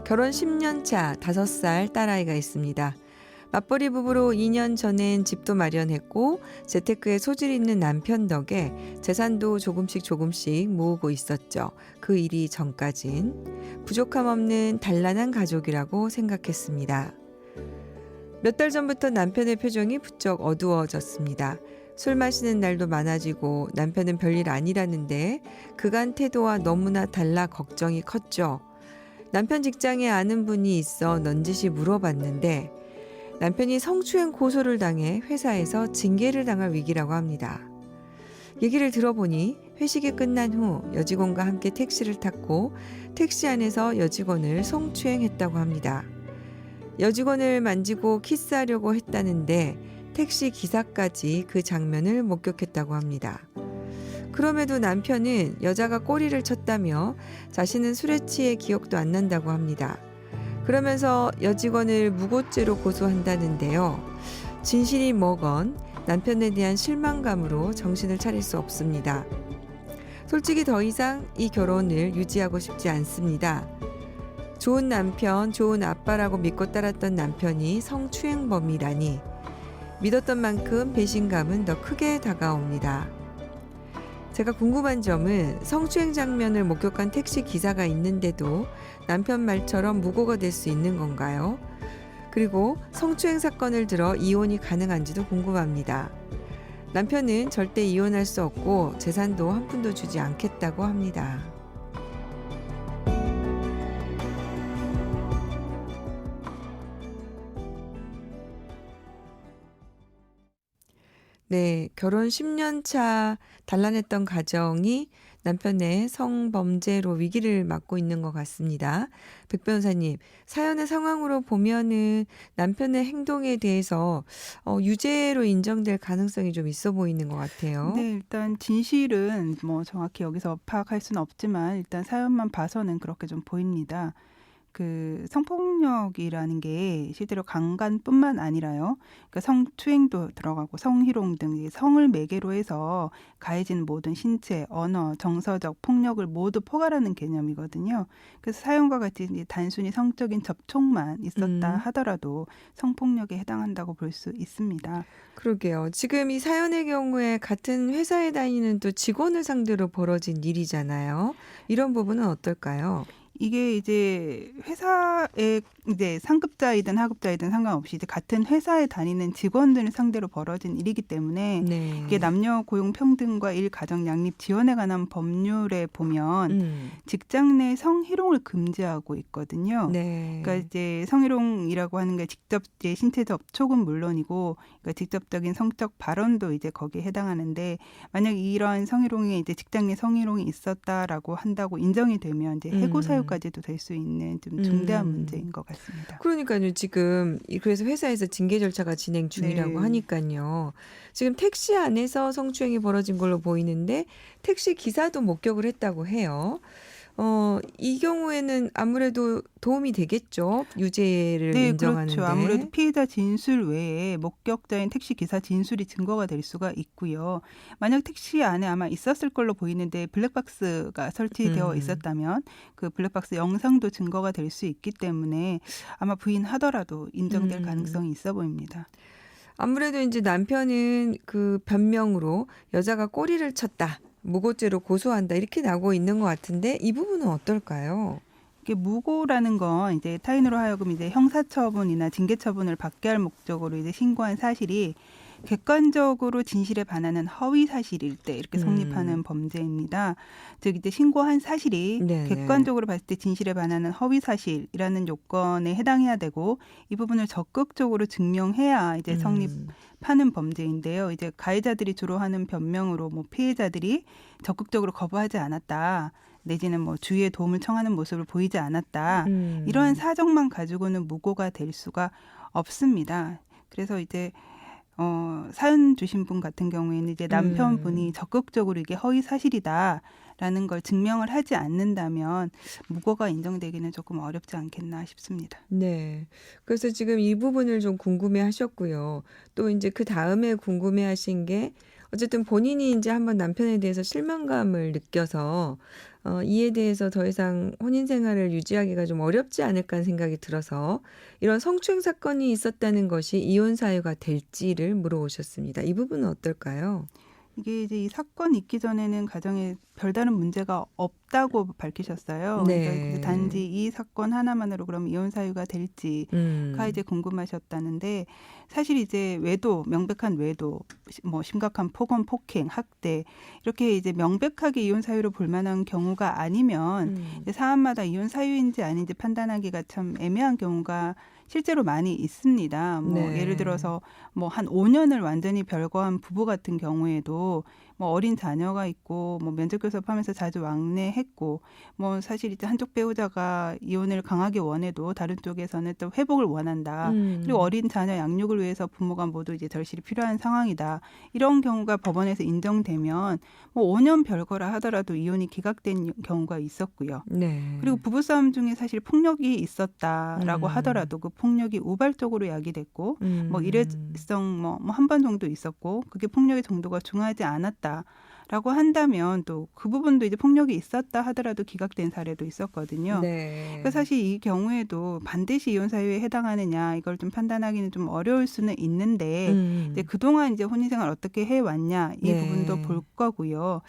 결혼 10년 차 5살 딸아이가 있습니다. 맞벌이 부부로 2년 전엔 집도 마련했고 재테크에 소질 있는 남편 덕에 재산도 조금씩 모으고 있었죠. 그 일이 전까진 부족함 없는 단란한 가족이라고 생각했습니다. 몇 달 전부터 남편의 표정이 부쩍 어두워졌습니다. 술 마시는 날도 많아지고 남편은 별일 아니라는데 그간 태도와 너무나 달라 걱정이 컸죠. 남편 직장에 아는 분이 있어 넌지시 물어봤는데 남편이 성추행 고소를 당해 회사에서 징계를 당할 위기라고 합니다. 얘기를 들어보니 회식이 끝난 후 여직원과 함께 택시를 탔고 택시 안에서 여직원을 성추행했다고 합니다. 여직원을 만지고 키스하려고 했다는데 택시 기사까지 그 장면을 목격했다고 합니다. 그럼에도 남편은 여자가 꼬리를 쳤다며 자신은 술에 취해 기억도 안 난다고 합니다. 그러면서 여직원을 무고죄로 고소한다는데요. 진실이 뭐건 남편에 대한 실망감으로 정신을 차릴 수 없습니다. 솔직히 더 이상 이 결혼을 유지하고 싶지 않습니다. 좋은 남편, 좋은 아빠라고 믿고 따랐던 남편이 성추행범이라니 믿었던 만큼 배신감은 더 크게 다가옵니다. 제가 궁금한 점은 성추행 장면을 목격한 택시 기사가 있는데도 남편 말처럼 무고가 될 수 있는 건가요? 그리고 성추행 사건을 들어 이혼이 가능한지도 궁금합니다. 남편은 절대 이혼할 수 없고 재산도 한 푼도 주지 않겠다고 합니다. 네, 결혼 10년 차 단란했던 가정이 남편의 성범죄로 위기를 맞고 있는 것 같습니다. 백 변호사님, 사연의 상황으로 보면은 남편의 행동에 대해서 유죄로 인정될 가능성이 좀 있어 보이는 것 같아요. 네, 일단 진실은 뭐 정확히 여기서 파악할 수는 없지만 일단 사연만 봐서는 그렇게 좀 보입니다. 그 성폭력이라는 게 실제로 강간뿐만 아니라요. 그러니까 성추행도 들어가고 성희롱 등 이 성을 매개로 해서 가해진 모든 신체, 언어, 정서적 폭력을 모두 포괄하는 개념이거든요. 그래서 사연과 같이 이제 단순히 성적인 접촉만 있었다 하더라도 성폭력에 해당한다고 볼 수 있습니다. 그러게요. 지금 이 사연의 경우에 같은 회사에 다니는 또 직원을 상대로 벌어진 일이잖아요. 이런 부분은 어떨까요? 이게 이제 회사에 이제 상급자이든 하급자이든 상관없이 이제 같은 회사에 다니는 직원들을 상대로 벌어진 일이기 때문에 네. 이게 남녀 고용 평등과 일 가정 양립 지원에 관한 법률에 보면 직장 내 성희롱을 금지하고 있거든요. 네. 그러니까 이제 성희롱이라고 하는 게 직접 이제 신체 접촉은 물론이고, 그러니까 직접적인 성적 발언도 이제 거기에 해당하는데, 만약 이런 성희롱이 이제 직장 내 성희롱이 있었다라고 한다고 인정이 되면 이제 해고 사유까지도 될 수 있는 좀 중대한 문제인 것 같습니다. 그러니까요. 지금 그래서 회사에서 징계 절차가 진행 중이라고 네. 하니까요. 지금 택시 안에서 성추행이 벌어진 걸로 보이는데 택시 기사도 목격을 했다고 해요. 이 경우에는 아무래도 도움이 되겠죠. 유죄를 네, 인정하는데. 그렇죠. 아무래도 피해자 진술 외에 목격자인 택시 기사 진술이 증거가 될 수가 있고요. 만약 택시 안에 아마 있었을 걸로 보이는데 블랙박스가 설치되어 있었다면 그 블랙박스 영상도 증거가 될 수 있기 때문에 아마 부인하더라도 인정될 가능성이 있어 보입니다. 아무래도 이제 남편은 그 변명으로 여자가 꼬리를 쳤다. 무고죄로 고소한다. 이렇게 나오고 있는 것 같은데 이 부분은 어떨까요? 이게 무고라는 건 이제 타인으로 하여금 이제 형사처분이나 징계처분을 받게 할 목적으로 이제 신고한 사실이 객관적으로 진실에 반하는 허위 사실일 때 이렇게 성립하는 범죄입니다. 즉 이제 신고한 사실이 네네. 객관적으로 봤을 때 진실에 반하는 허위 사실이라는 요건에 해당해야 되고, 이 부분을 적극적으로 증명해야 이제 성립하는 범죄인데요. 이제 가해자들이 주로 하는 변명으로 뭐 피해자들이 적극적으로 거부하지 않았다, 내지는 뭐 주위의 도움을 청하는 모습을 보이지 않았다, 이러한 사정만 가지고는 무고가 될 수가 없습니다. 그래서 이제 사연 주신 분 같은 경우에는 이제 남편분이 적극적으로 이게 허위 사실이다라는 걸 증명을 하지 않는다면 무고가 인정되기는 조금 어렵지 않겠나 싶습니다. 네. 그래서 지금 이 부분을 좀 궁금해 하셨고요. 또 이제 그 다음에 궁금해 하신 게 어쨌든 본인이 이제 한번 남편에 대해서 실망감을 느껴서 이에 대해서 더 이상 혼인 생활을 유지하기가 좀 어렵지 않을까 하는 생각이 들어서 이런 성추행 사건이 있었다는 것이 이혼 사유가 될지를 물어오셨습니다. 이 부분은 어떨까요? 이게 이제 이 사건이 있기 전에는 가정에 별다른 문제가 없다고 밝히셨어요. 그래서 이제 단지 네. 이 사건 하나만으로 그럼 이혼 사유가 될지가 이제 궁금하셨다는데 사실 이제 외도, 명백한 외도, 뭐 심각한 폭언, 폭행, 학대 이렇게 이제 명백하게 이혼 사유로 볼 만한 경우가 아니면 이제 사안마다 이혼 사유인지 아닌지 판단하기가 참 애매한 경우가 실제로 많이 있습니다. 뭐 예를 네. 들어서 뭐 한 5년을 완전히 별거한 부부 같은 경우에도 뭐 어린 자녀가 있고 뭐 면접 교섭하면서 자주 왕래했고 뭐 사실 이제 한쪽 배우자가 이혼을 강하게 원해도 다른 쪽에서는 또 회복을 원한다. 그리고 음. 어린 자녀 양육을 위해서 부모가 모두 이제 절실히 필요한 상황이다. 이런 경우가 법원에서 인정되면 뭐 5년 별거라 하더라도 이혼이 기각된 경우가 있었고요. 네. 그리고 부부싸움 중에 사실 폭력이 있었다라고 음. 하더라도 그 폭력이 우발적으로 야기됐고 뭐 일회성 뭐 한 번 정도 있었고 그게 폭력의 정도가 중하지 않았다라고 한다면 또 그 부분도 이제 폭력이 있었다 하더라도 기각된 사례도 있었거든요. 네. 그러니까 사실 이 경우에도 반드시 이혼 사유에 해당하느냐 이걸 좀 판단하기는 좀 어려울 수는 있는데 이제 그동안 이제 혼인생활 어떻게 해왔냐 이 부분도 네. 볼 거고요.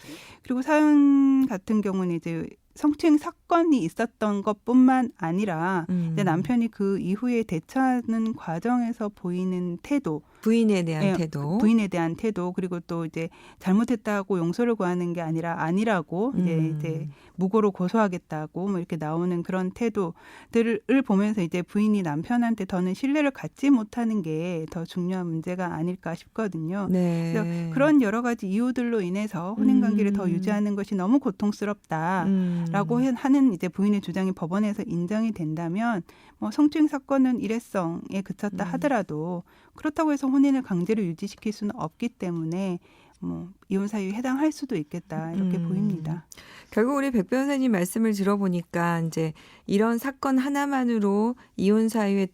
그리고 사연 같은 경우는 이제 성추행 사건이 있었던 것뿐만 아니라 이제 남편이 그 이후에 대처하는 과정에서 보이는 태도, 부인에 대한 예, 태도. 부인에 대한 태도 그리고 또 이제 잘못했다고 용서를 구하는 게 아니라 아니라고 이제 무고로 고소하겠다고 뭐 이렇게 나오는 그런 태도들을 보면서 이제 부인이 남편한테 더는 신뢰를 갖지 못하는 게 더 중요한 문제가 아닐까 싶거든요. 그래서 네. 그런 여러 가지 이유들로 인해서 혼인 관계를 더 음. 유지하는 것이 너무 고통스럽다라고 하는 이제 부인의 주장이 법원에서 인정이 된다면 뭐 성추행 사건은 일회성에 그쳤다 하더라도 그렇다고 해서 혼인을 강제로 유지시킬 수는 없기 때문에 뭐 이혼 사유에 해당할 수도 있겠다 이렇게 보입니다. 결국 우리 백 변호사님 말씀을 들어보니까 이제 이런 사건 하나만으로 이혼 사유에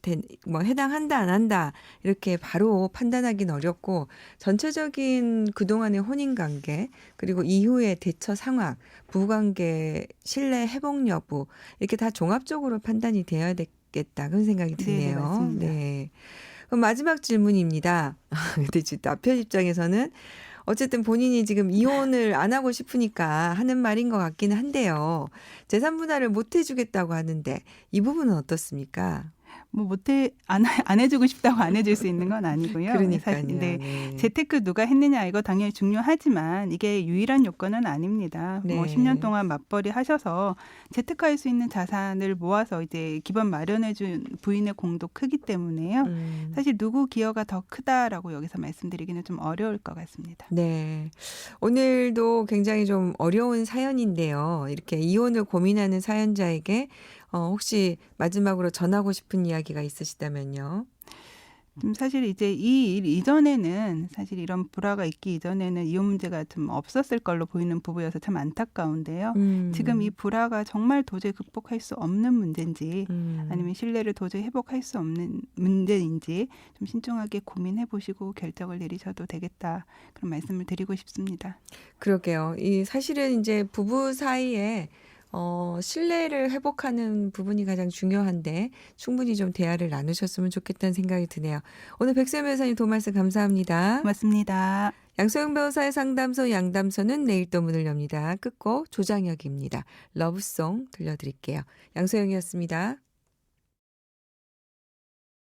뭐 해당한다 안 한다 이렇게 바로 판단하기는 어렵고 전체적인 그동안의 혼인 관계 그리고 이후의 대처 상황, 부부관계 신뢰 회복 여부 이렇게 다 종합적으로 판단이 되어야 되겠다 그런 생각이 네네 드네요. 맞습니다. 네. 그럼 마지막 질문입니다. 근데 지금 남편 입장에서는 어쨌든 본인이 지금 이혼을 안 하고 싶으니까 하는 말인 것 같기는 한데요. 재산 분할을 못 해주겠다고 하는데 이 부분은 어떻습니까? 뭐 못해 안 해주고 싶다고 안 해줄 수 있는 건 아니고요. 사실 그러니까요. 근데 네. 재테크 누가 했느냐 이거 당연히 중요하지만 이게 유일한 요건은 아닙니다. 뭐 네. 10년 동안 맞벌이 하셔서 재테크할 수 있는 자산을 모아서 이제 기반 마련해준 부인의 공도 크기 때문에요. 사실 누구 기여가 더 크다라고 여기서 말씀드리기는 좀 어려울 것 같습니다. 네. 오늘도 굉장히 좀 어려운 사연인데요. 이렇게 이혼을 고민하는 사연자에게 혹시 마지막으로 전하고 싶은 이야기가 있으시다면요. 사실 이제 이 일 이전에는 사실 이런 불화가 있기 이전에는 이혼 문제가 좀 없었을 걸로 보이는 부부여서 참 안타까운데요. 지금 이 불화가 정말 도저히 극복할 수 없는 문제인지 아니면 신뢰를 도저히 회복할 수 없는 문제인지 좀 신중하게 고민해 보시고 결정을 내리셔도 되겠다 그런 말씀을 드리고 싶습니다. 그러게요. 이 사실은 이제 부부 사이에 신뢰를 회복하는 부분이 가장 중요한데 충분히 좀 대화를 나누셨으면 좋겠다는 생각이 드네요. 오늘 백세 변호사님 도말씀 감사합니다. 고맙습니다. 양소영 변호사의 상담소 양담소는 내일 또 문을 엽니다. 끝곡 조장혁입니다. 러브송 들려드릴게요. 양소영이었습니다.